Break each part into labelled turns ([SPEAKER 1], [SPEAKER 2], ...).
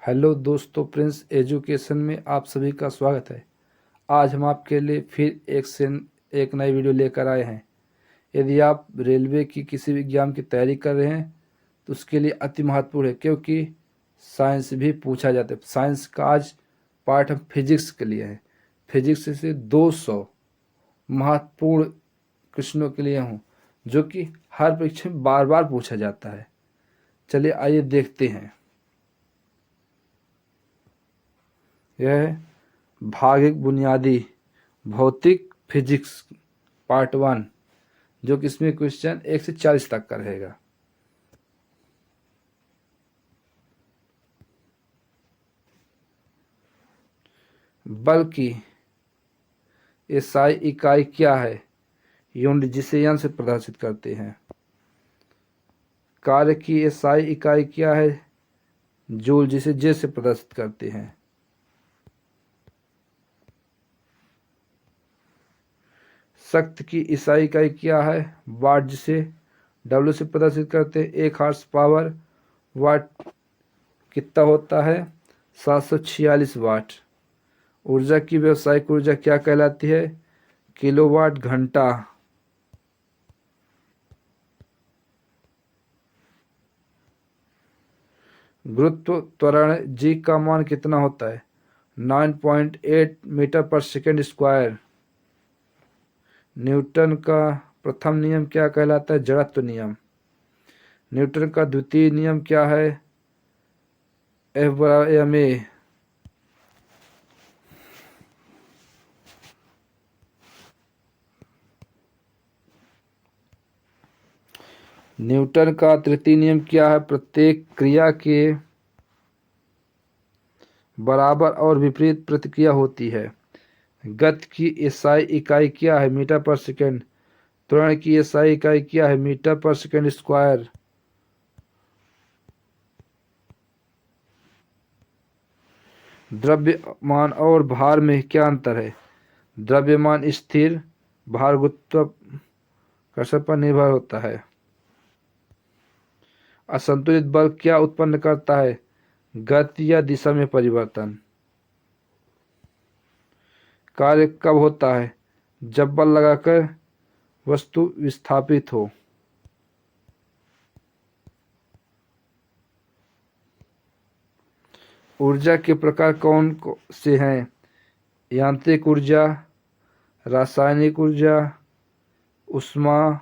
[SPEAKER 1] Hello दोस्तों, Prince education में आप सभी का स्वागत है। आज हम आपके लिए फिर एक नई वीडियो लेकर आए हैं। यदि आप रेलवे की किसी भी एग्जाम की तैयारी कर रहे हैं तो उसके लिए अति महत्वपूर्ण है, क्योंकि साइंस भी पूछा जाता है। साइंस का आज पार्ट हम फिजिक्स के लिए है। फिजिक्स से 200 महत्वपूर्ण क्वेश्चनों के लिए हूँ, जो कि हर परीक्षा में बार बार पूछा जाता है। चलिए आइए देखते हैं। यह है भाग एक बुनियादी भौतिक फिजिक्स पार्ट 1, जो कि इसमें क्वेश्चन 1 से 40 तक का रहेगा। बल की एसआई इकाई क्या है? यूनिट जिसे यन से प्रदर्शित करते हैं। कार्य की एसआई इकाई क्या है? जूल, जिसे जे से प्रदर्शित करते हैं। शक्ति की एसआई इकाई क्या है? वाट, जिसे डब्ल्यू से प्रदर्शित करते हैं। 1 हॉर्स पावर वाट कितना होता है? 746 वाट। ऊर्जा की व्यावसायिक ऊर्जा क्या कहलाती है? किलोवाट घंटा। गुरुत्व त्वरण जी का मान कितना होता है? 9.8 मीटर पर सेकेंड स्क्वायर। न्यूटन का प्रथम नियम क्या कहलाता है? जड़त्व नियम। न्यूटन का द्वितीय नियम क्या है? एफ बराबर एम ए। न्यूटन का तृतीय नियम क्या है? प्रत्येक क्रिया के बराबर और विपरीत प्रतिक्रिया होती है। गति की एसआई इकाई क्या है? मीटर पर सेकेंड। त्वरण की एसआई इकाई क्या है? मीटर पर सेकेंड स्क्वायर। द्रव्यमान और भार में क्या अंतर है? द्रव्यमान स्थिर, भार गुरुत्वाकर्षण पर निर्भर होता है। असंतुलित बल क्या उत्पन्न करता है? गति या दिशा में परिवर्तन। कार्य कब होता है? जब बल लगाकर वस्तु विस्थापित हो। ऊर्जा के प्रकार कौन से हैं? यांत्रिक ऊर्जा, रासायनिक ऊर्जा, उष्मा,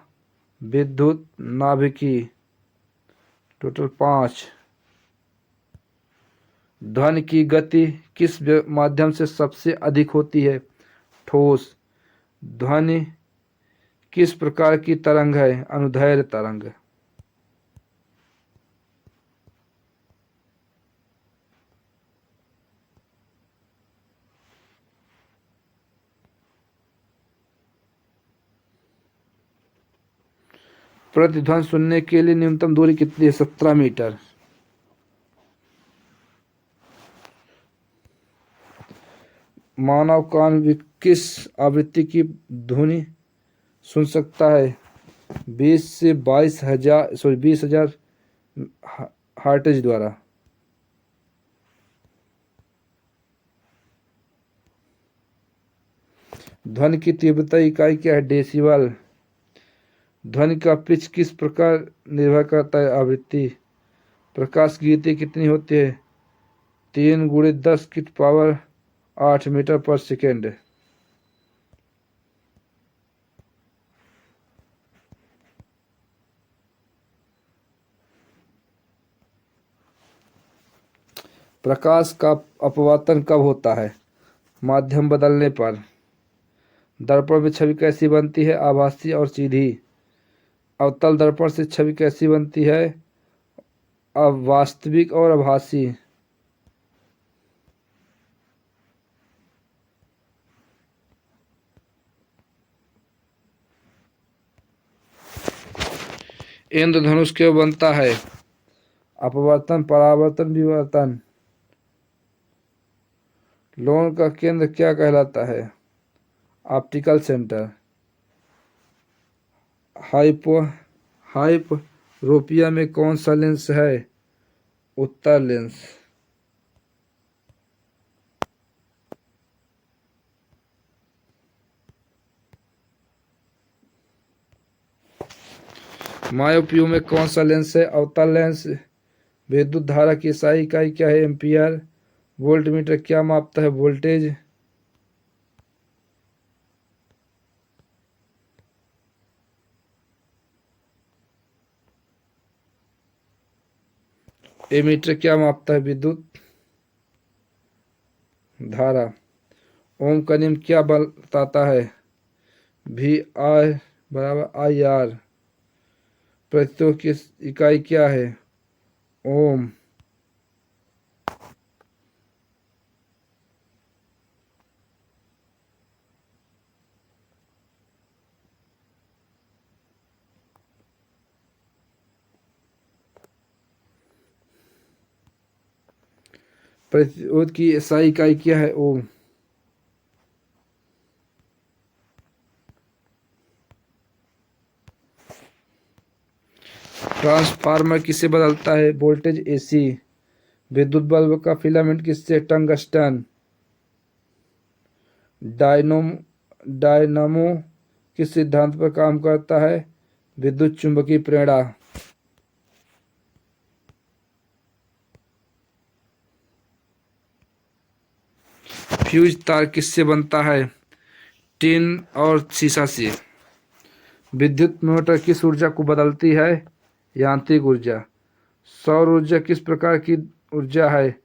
[SPEAKER 1] विद्युत, नाभिकीय। टोटल 5। ध्वनि की गति किस माध्यम से सबसे अधिक होती है? ठोस। ध्वनि किस प्रकार की तरंग है? अनुदैर्ध्य तरंग। प्रतिध्वनि सुनने के लिए न्यूनतम दूरी कितनी है? 17 मीटर। मानव कान किस आवृत्ति की ध्वनि सुन सकता है? 20 से 20,000 हार्टेज द्वारा। ध्वनि की तीव्रता इकाई क्या है? डेसिबल। ध्वनि का पिच किस प्रकार निर्भर करता है? आवृत्ति। प्रकाश की गति कितनी होती है? 3 × 10 की पावर 8 मीटर पर सेकेंड। प्रकाश का अपवर्तन कब होता है? माध्यम बदलने पर। दर्पण में छवि कैसी बनती है? आभासी और सीधी। अवतल दर्पण से छवि कैसी बनती है? अवास्तविक और आभासी। इंद्रधनुष क्यों बनता है? अपवर्तन, परावर्तन, विवर्तन। लोन का केंद्र क्या कहलाता है? Optical centre. हाइपरोपिया में कौन सा लेंस है? उत्तल लेंस। मायोप्यू में कौन सा लेंस है? अवतल लेंस। विद्युत धारा की SI इकाई क्या है? एम्पियर। वोल्टमीटर क्या मापता है? वोल्टेज। एमीटर क्या मापता है? विद्युत धारा। ओम का नियम क्या बताता है? VI बराबर IR। प्रतिरोध की इकाई क्या है? ओम। प्रतिरोध की SI इकाई क्या है? ओम। ट्रांसफार्मर किसे बदलता है? Voltage AC। विद्युत बल्ब का फिलामेंट किससे? टंगस्टन। डायनामो किस सिद्धांत पर काम करता है? विद्युत चुंबकीय प्रेरणा। फ्यूज तार किससे बनता है? टिन और सीसा से। विद्युत मोटर किस ऊर्जा को बदलती है? यांत्रिक ऊर्जा। सौर ऊर्जा किस प्रकार की ऊर्जा है?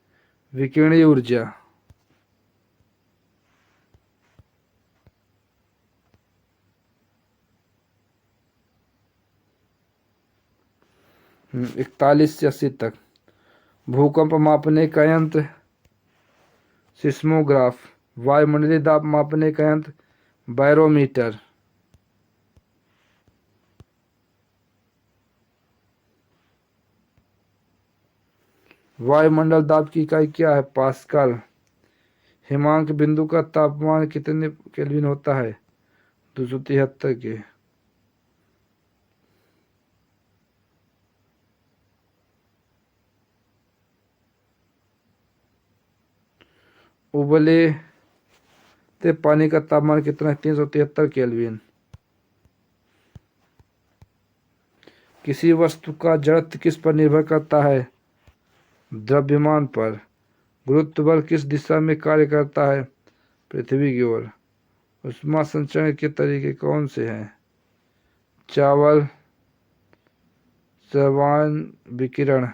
[SPEAKER 1] विकिरणीय ऊर्जा। हाँ, 41 से 80 तक। भूकंप मापने का यंत्र? सिस्मोग्राफ। वायुमंडलीय दाब मापने का यंत्र? बैरोमीटर। वायुमंडल दाब की इकाई क्या है? पास्कल। हिमांक बिंदु का तापमान कितने केल्विन होता है? 273 के। उबले ते पानी का तापमान कितना है? 373 केल्विन। किसी वस्तु का जड़त्व किस पर निर्भर करता है? द्रव्यमान पर। गुरुत्व बल किस दिशा में कार्य करता है? पृथ्वी की ओर। उष्मा संचरण के तरीके कौन से हैं? चावल, श्रवण, विकिरण।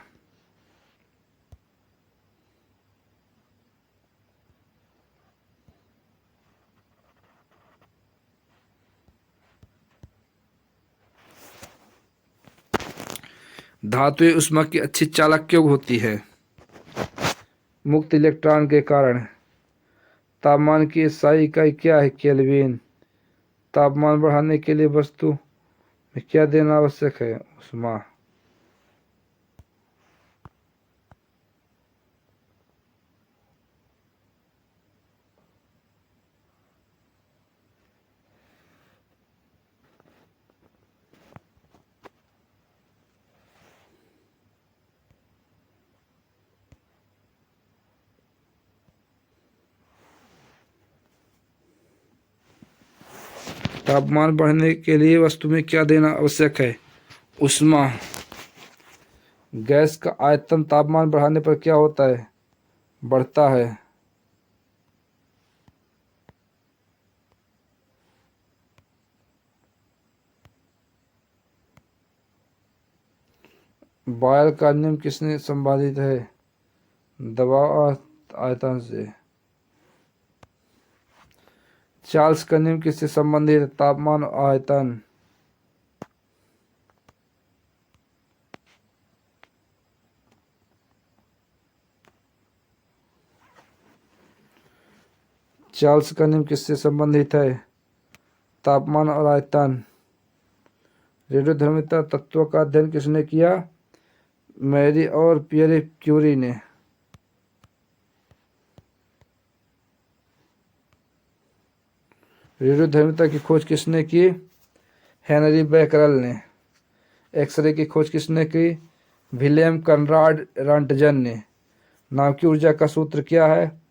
[SPEAKER 1] धातुएं उष्मा की अच्छी चालक क्यों होती है? मुक्त इलेक्ट्रॉन के कारण। तापमान की SI इकाई क्या है? केल्विन। तापमान बढ़ाने के लिए वस्तु में क्या देना आवश्यक है? उष्मा। तापमान बढ़ने के लिए वस्तु में क्या देना आवश्यक है? उष्मा। गैस का आयतन तापमान बढ़ाने पर क्या होता है? बढ़ता है। बॉयल का नियम किसने संबंधित है? दबाव और आयतन से। चार्ल्स का नियम किससे संबंधित है? तापमान और आयतन। चार्ल्स का नियम किससे संबंधित है? तापमान और आयतन। रेडियोधर्मिता तत्व का अध्ययन किसने किया? मैरी और पियरे क्यूरी ने। रेडियोधर्मिता की खोज किसने की? हेनरी बैकरल ने। एक्सरे की खोज किसने की? विलियम कनराड रंटजन ने। नाम की ऊर्जा का सूत्र क्या है?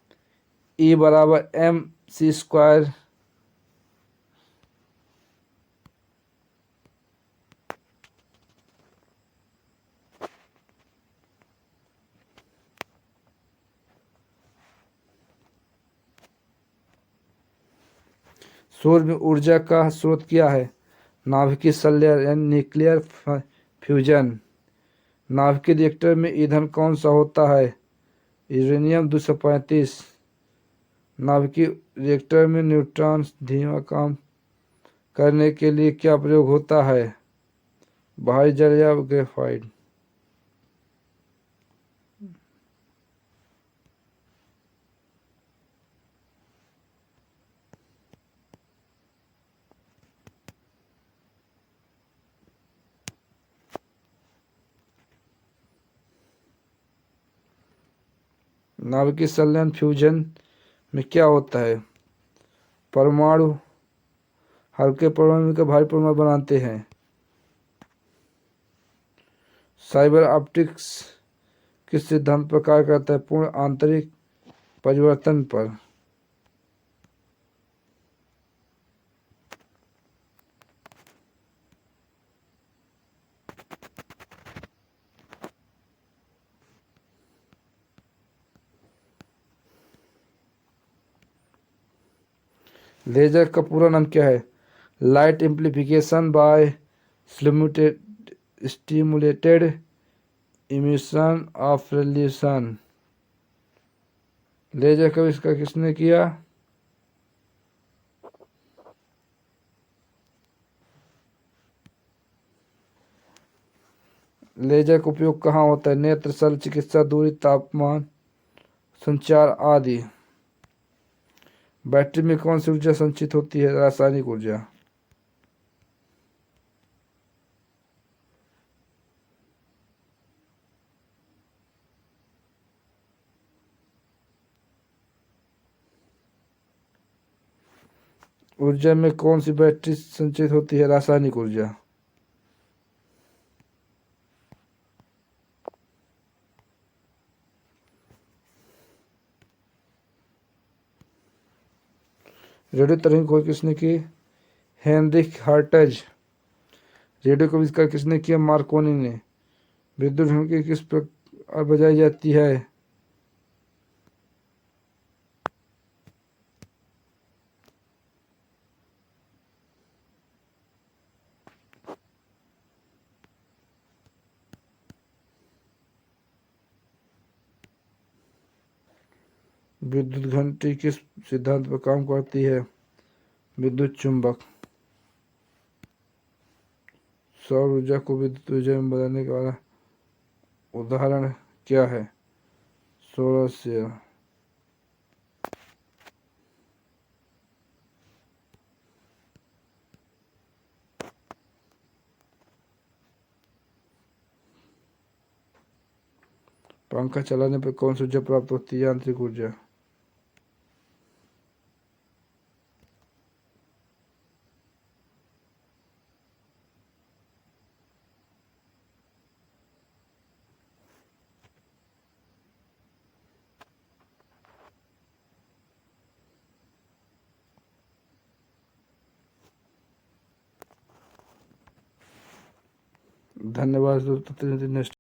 [SPEAKER 1] E बराबर mc²। सूर्य में ऊर्जा का स्रोत क्या है? नाभिकीय संलयन यानी न्यूक्लियर फ्यूजन। नाभिकीय रिएक्टर में ईंधन कौन सा होता है? यूरेनियम 235। नाभिकीय रिएक्टर में न्यूट्रॉन धीमा काम करने के लिए क्या प्रयोग होता है? भारी जल या ग्रेफाइट। नाभिकीय संलयन फ्यूजन में क्या होता है? परमाणु हल्के परमाणु मिलकर भारी परमाणु बनाते हैं। साइबर ऑप्टिक्स किस सिद्धांत पर कार्य करता है? पूर्ण आंतरिक परिवर्तन पर। लेजर का पूरा नाम क्या है? Light amplification by stimulated emission of radiation. Laser का आविष्कार किसने किया? लेजर का उपयोग कहाँ होता है? नेत्र, शल्य चिकित्सा, दूरी, तापमान संचार आदि। बैटरी में कौन सी ऊर्जा संचित होती है? रासायनिक ऊर्जा। ऊर्जा में कौन सी बैटरी संचित होती है? रासायनिक ऊर्जा। रेडियो तरंग खोज किसने की? Heinrich hertz. रेडियो का आविष्कार किसने किया? मार्कोनी ने। विद्युत घंटी किस प्रकार बजाई जाती है? विद्युत घंटी किस सिद्धांत पर काम करती है? विद्युत चुंबक। सौर ऊर्जा को विद्युत ऊर्जा में बदलने वाला उदाहरण क्या है? Solar cell. पंखा चलाने पर कौन सी ऊर्जा प्राप्त होती है? यांत्रिक ऊर्जा। धन्यवाद दोस्तों।